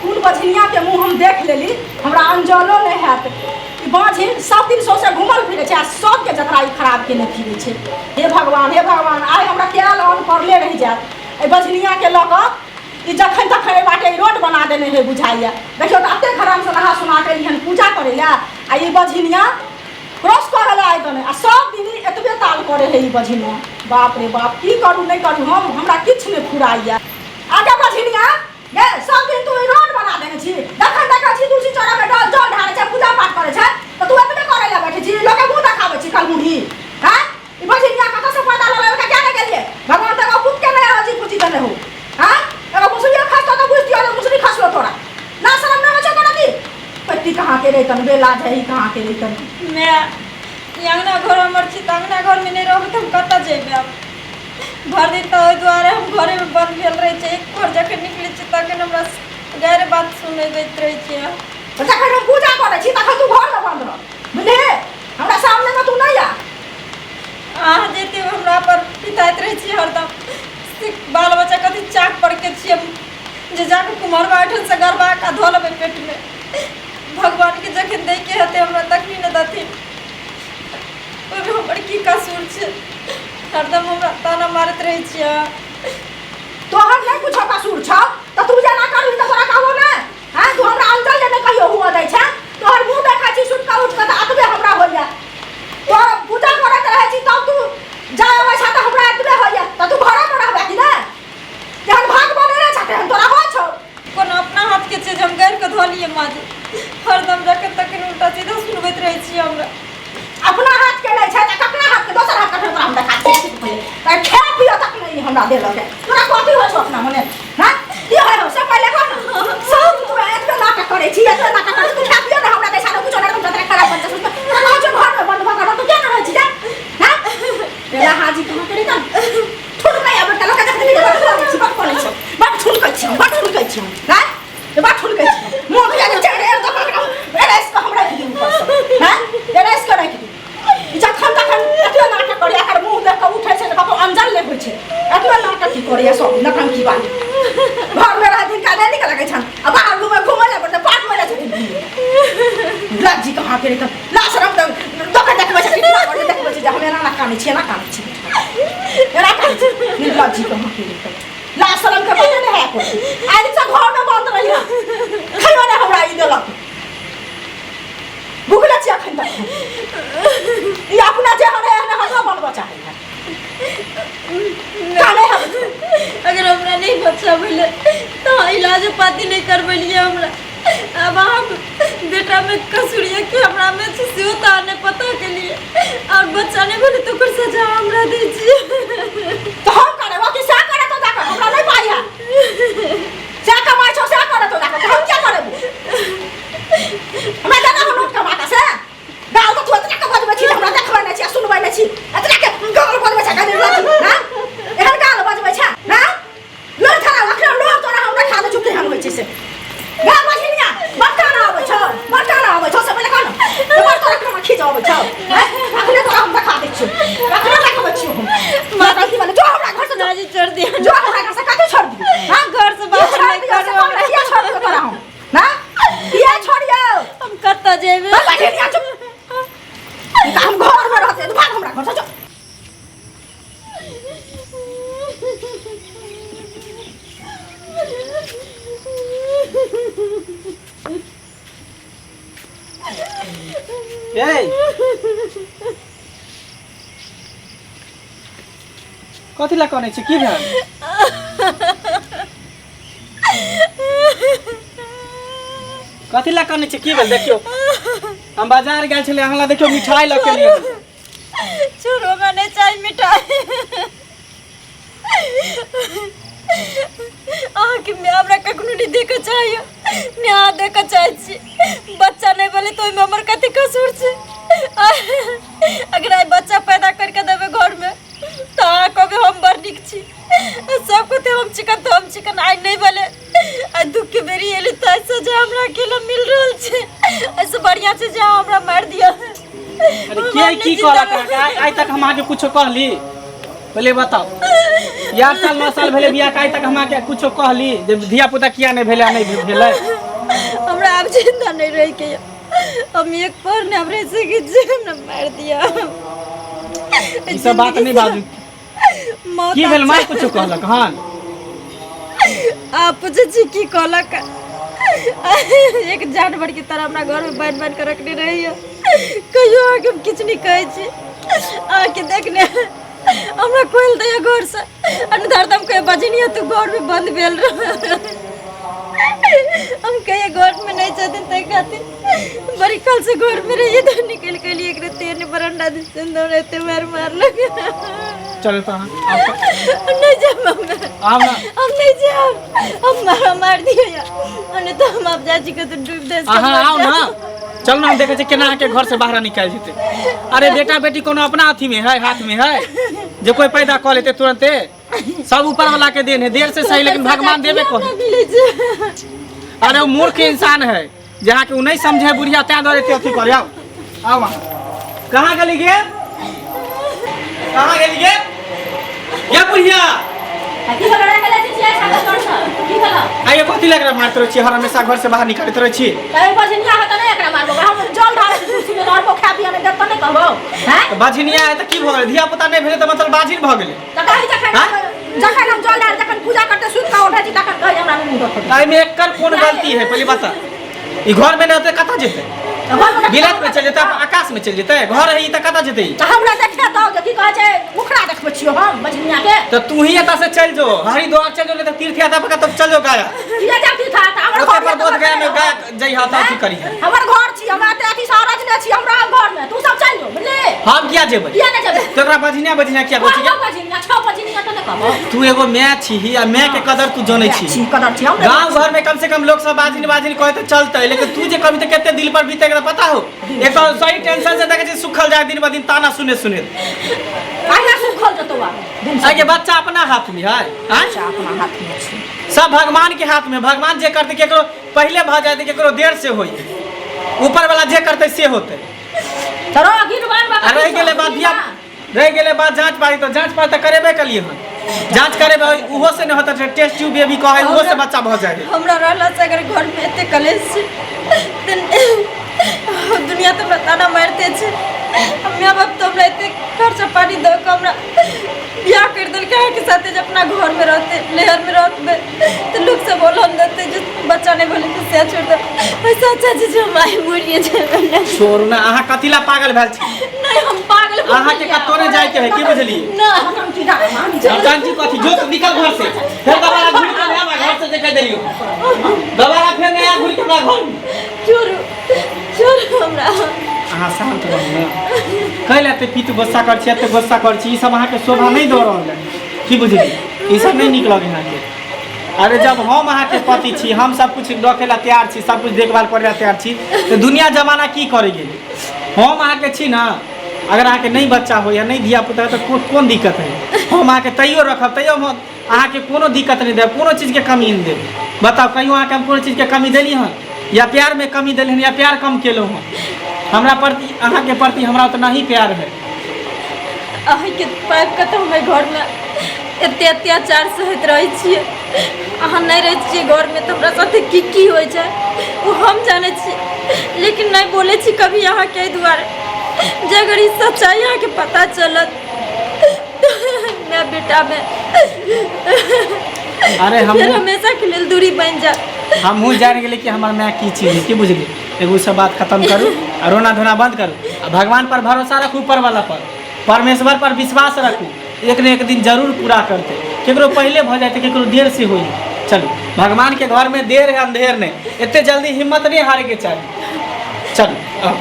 कुल बछनिया के मुँह हम देख लेली, हमरा अंजलो नहीं हैत। बाँझी सब दिन सौसे घूमल फिरे आ सबके जतरा खराब केने फिरे छे। हे भगवान आइ हमरा केल अन पड़ले रह जात। बछनिया के लऽ कऽ जखन तखन बाटे रोड बना देने है बुझाइया। देखियो तो अते खराब से नहा सुना के एहन पूजा करे ला आ ई बछनिया क्रॉस करे ला आइ तने आ सब दिन एतबे ताल करे है ई बछनिया। बाप रे बाप की करू नहीं करू हमरा किछ नहीं फुराइया। आगे बछनिया गे सब दिन तू रोड बना देने छी, जखन देखै छी तुलसी चौरा में जल ढारे छै पूजा पाठ करे छै त तू एतबे करे ला बैठे छी, लोग के मुंह देखावे छी कलमुढ़ी। हां ई बछनिया कत से पता लगे के क्या नहीं गेलिए भगवान तक खुद के नहीं राजी खुशी देने हो। हां एगो मुसलिया खास तो बुझ दियो मुसली खास लो तोरा ना शर्म ना बचे तोरा की पट्टी कहां के रेतन बेला जाई कहां के रेतन। मैं अंगना घर हमर छी, अंगना घर में नहीं रहब त हम कत जेबे। अब भर दिन तो द्वारे हम घरे में बंद भेल रहे छे। एक बार जखन निकले छी तखन हमरा गैर बात सुनबैत रहे छे। तो जखन हम पूजा करे छी तखन तू घर में बंद रह, बुझले हमरा सामने में तू नहीं आ जेते हमरा पर पिताइत रहे छी हरदम। बाल बच्चा कथी चाक पड़ के छी जे जाके कुमार बैठल से गरबा का धोलबे पेट में। भगवान के जखन दे के हते हमरा तखनी न दथिन। ओमे हमर की कसूर छे, हरदम हमरा ताना मारत रहे छिया। तोहर नहीं कुछ कसूर छ त तू जना करू त तोरा कहबो ना। हां तू हमरा अंचल जे कहियो हुआ दै छ तोहर मुंह देखा छी सुन का उठ के त अतबे हमरा होइया। तोहर पूजा करत रहे छी तब तू जाय आवे छ त हमरा अतबे होइया त तू घर में रहबे कि ना। जहन भाग बने ना छते हम तोरा हो छ कोन अपना हाथ के चीज हम गैर के धोलिए माजी। हरदम जखन तखन उल्टा सीधा सुनबैत रहे छी हमरा। अपना हाथ के नहीं छै त ककरा हाथ के दोसर हाथ के हम देखा छी पहले त खा पियो तक नहीं हमरा देल के तोरा कथि हो छ अपना मने। हां ई हो सब पहले कर सब तू एतबे नाटक करे छी एतबे नाटक करे तू खा पियो ना हमरा कैसा कुछ ना तुम तोरा खराब बन छ ना जो घर में बंद भगा तू क्या रह छी जा। हां तेरा हाजी कहां करे त ठुल नहीं अब तलो का देखते छी बात करे छ बात ठुल के छी हां ये बात ठुल के छी मुंह के आगे चढ़े तो अरे इसको हमरा की ऊपर हां तेरा इसको रख दी जखन तखन एतबे नाटक करे एकर मुंह देख के उठै छै त कतो अंजल ले होय छै एतबे नाटक की करे सब नटन की बात घर में रह दिन का नहीं निकल लगे छन अब बाहर घूमे ले पड़ते पाठ में ले छथिन लाजी कहां के त ला शरम त दोका देखबे छै कितना करे देखबे छै जे हमरा ना काने छी एरा काने छी नि लाजी कहां के त ला शरम के बात नहीं है कोई आई से घर में बंद रहिया खइयो ना हमरा ई देलक भूखला छी अखन तक ई अपना जे हने हमरा बन बचा है काने हम अगर हमरा नहीं बच्चा भेले तो इलाज पाती नहीं करबलिए हमरा। अब हम बेटा में कसूरिया के हमरा में से ताने पता के लिए और बच्चा नहीं भेले तो कर सजा हमरा दीजिए। तो हम करे वो कि सा करे तो जाकर हमरा नहीं पाया सा कमाई छो सा करे तो जाकर हम क्या करे मैं जाना हम लोग कमाता से गाल तो तू इतना के बजबे छी हमरा देखबे नहीं छी सुनबे नहीं छी इतना के गाल बजबे छ गाली लाजी हां एहन गाल बजबे छ हां लोग थारा अखरा लोग तोरा हमरा खा दे चुके हम होय छै से गा बजनिया बड़का ना आवे छ से पहले कहन तो बड़का रखमा खींच आवे छ अखने तोरा हम देखा दे छी अखने देखबे छी हम माता की माने जो हमरा घर से नाजी छोड़ दिया जो हमरा घर से कते छोड़ दी हां घर से बाहर नहीं करे हमरा ये छोड़ के तोरा हम ना ये छोड़ियो हम कत जेबे बजनिया चुप हम घर में रहते तो भाग हमरा घर से जो कथी ला कने छी की भेल कथी ला कने छी की भेल देखियो हम बाजार गेल छले अहाँ ला देखियो मिठाई ल के लिए छोरो में नहीं चाहिए मिठाई आके मैं हमरा कखनो नहीं देखे चाहिए मैं आ देखे चाहिए बच्चा नहीं बोले तो हमर कथी कसूर छे। अगर आई बच्चा पैदा करके देवे घर में तो कभी हम बड़ निक छी सब को हम चिकन आई नहीं बोले आ दुख के बेरी एली तो ऐसा जे हमरा अकेला मिल रहल छे ऐसे बढ़िया से जे हमरा मार दिया। अरे के की कहला का आज तक हम आगे कुछ कहली पहले बताओ 8 साल 9 साल भेले बियाह काहे तक हमरा के कुछो कहली जे धिया पुता किया नहीं भेले नहीं भेले हमरा अब जिंदा नहीं रह के हम एक पर ने हमरे से कि जान मार दिया। ई सब बात नहीं बाजू मौत की भेल माय कुछो कहलक हन आप पूछे छी की कहलक एक जानवर की तरह अपना घर में बैठ बैठ कर रखने रही है कहियो आके हम किछ नहीं कहे छी आके देखने हमरा कोइल दया घर से अनधरदम कहे बजनिया तू घर में बंद भेल रह हम कहे घर में नहीं जाते तक खातिर बड़ी कल से घर में रहिए तो निकल के लिए एक तेरे बरंडा दिन सुंदर रहते मार लग चलो तो नहीं जाओ आओ ना हम नहीं जाओ हम मार दिया यार नहीं तो हम आप जाजी के तो डूब दे हां आओ ना चल ना हम देखे केना के घर से बाहर निकाल जेते। अरे बेटा बेटी कोनो अपना हाथी में है हाथ में है जो कोई पैदा कर लेते तुरंते सब ऊपर वाला के देन है देर से सही लेकिन भगवान देवे को। अरे वो मूर्ख इंसान है जहाँ के नहीं समझे बुढ़िया त्या दौड़े अथी कर आओ आओ कहाँ गली गे कहाँ गली गे या बुढ़िया की हो रहा है चिया छाता कर की होला आइए कथी लग रहा मारते रही हर हमेशा घर से बाहर निकालते रही छी कहे बजनिया है त नहीं एकरा मारबो हम जल ढाल कुर्सी में और को खा पिया नहीं देत नहीं कहबो हैं बाझिनिया है त की भ गेल धिया पुता नहीं भेले त मतलब बाझिन भ गेले त कहि जखन हम जल ढाल जखन पूजा करते सुत का उठा छी तखन कहि हमरा मुंह देखो ताई में एकर कोन गलती है पहली बता ई घर में रहते कता जेते बिलत में चल जेते आकाश में चल जेते घर है ई त कता जेते त हमरा देखे दो जे की कहै छै मुखड़ा देखबे छियो हम बजनिया के तो तू ही एता से चल जो हरिद्वार चल जो ले त तीर्थ यात्रा पर तब चल जो गया किया जाती था त हमरा ओते पर बोध गया में गया जई हाथा की करी हमर घर छी हमरा त अथी सारज ने छी हमरा घर में तू सब चल जो बुझले हम किया जेबै किया नहीं जेबे तोरा बजनिया किया गोची बजनिया छौ बजनिया त नहीं कहबो तू एगो मैं छी आ मैं के कदर तू जानै छी छी कदर छी हम गांव घर में कम से कम लोग सब बाजिन कहे तो चलते लेकिन तू जे कभी तो केते दिल पर बीते पता हो एक तो सही टेंशन से देखे छी सुखल जाए दिन ब दिन ताना सुने आगे सुखल जतवा आगे बच्चा अपना हाथ में है अच्छा अपना हाथ में छी सब भगवान के हाथ में भगवान जे करते केकरो पहले भ जाते केकरो देर से होई ऊपर वाला जे करते से होते चलो गिरवान बाबा रह गेले बात दिया रह गेले बात जांच पाई तो करेबे कलिए हन जांच करे उहो से नहीं होता टेस्ट ट्यूब बेबी कहे उहो से बच्चा भ जाए हमरा रहला से अगर घर में एते कलेश दुनिया तो बताना मारते छे माँ बाप तो हमरा एते खर्चा पानी दो के हमरा बियाह कर देल के साथे जब अपना घर में रहते लहर में रहते तो लोग सब बोल हम देते जो बच्चा नहीं बोले तो से छोड़ दे ऐसा अच्छा जी जो माई मुड़िए जे छोड़ ना आहा कथिला पागल भेल छी नहीं हम पागल आहा के कतो ने जाय के है की बुझली ना हम की दा मान जा कांची कथी जो निकल घर से फिर दोबारा घुर के आवा घर से देखे देलियो दोबारा फिर नया घुर के घर चोर हमरा अहाँ शांत रहू ना कहले ते पीत गुस्सा कर छी ते गुस्सा कर छी ई सब अहाँ के शोभा नहीं दो रहल है की बुझली ई सब नहीं निक लगे अहाँ के अरे जब हम अहाँ के पति छी हम सब कुछ रखेला तैयार छी सब कुछ देखभाल करे तैयार छी तो दुनिया जमाना की करे गेली हम अहाँ के छी ना अगर अहाँ के नहीं बच्चा हो या नहीं धिया पुता तो कौन दिक्कत है हम अहाँ के तैयो रखब तैयो अहाँ के कोनो दिक्कत नहीं देब कोनो चीज के कमी नहीं देब बताओ कहियो अहाँ के हम कोनो चीज के कमी देली हन या प्यार में कमी देली हन या प्यार कम केलो हन हमरा प्रति अहाँ के प्रति हमरा उतना ही प्यार है अहीं के पाइप का तो हमारे घर में एते अत्याचार सहत रही छिए अहाँ नहीं रहे छिए घर में तो हमरा साथे की होय छै वो हम जाने छी लेकिन नहीं बोले छी कभी यहाँ के द्वारे जे अगर ई सच्चाई यहाँ के पता चलत मैं बेटा में अरे हम फिर हमेशा के लिए दूरी बन जा हमहूँ जान गेली कि हमार माँ की चीज है की बुझली एगो सब बात खत्म करू और रोना धोना बंद करू आ भगवान पर भरोसा रखू ऊपर वाला पर परमेश्वर पर विश्वास रखू एक न एक दिन जरूर पूरा करते केकरो पहले भ जाते केकरो देर से होई चलो भगवान के घर में देर है अंधेर नहीं इतने जल्दी हिम्मत नहीं हारे के चाहिए चलो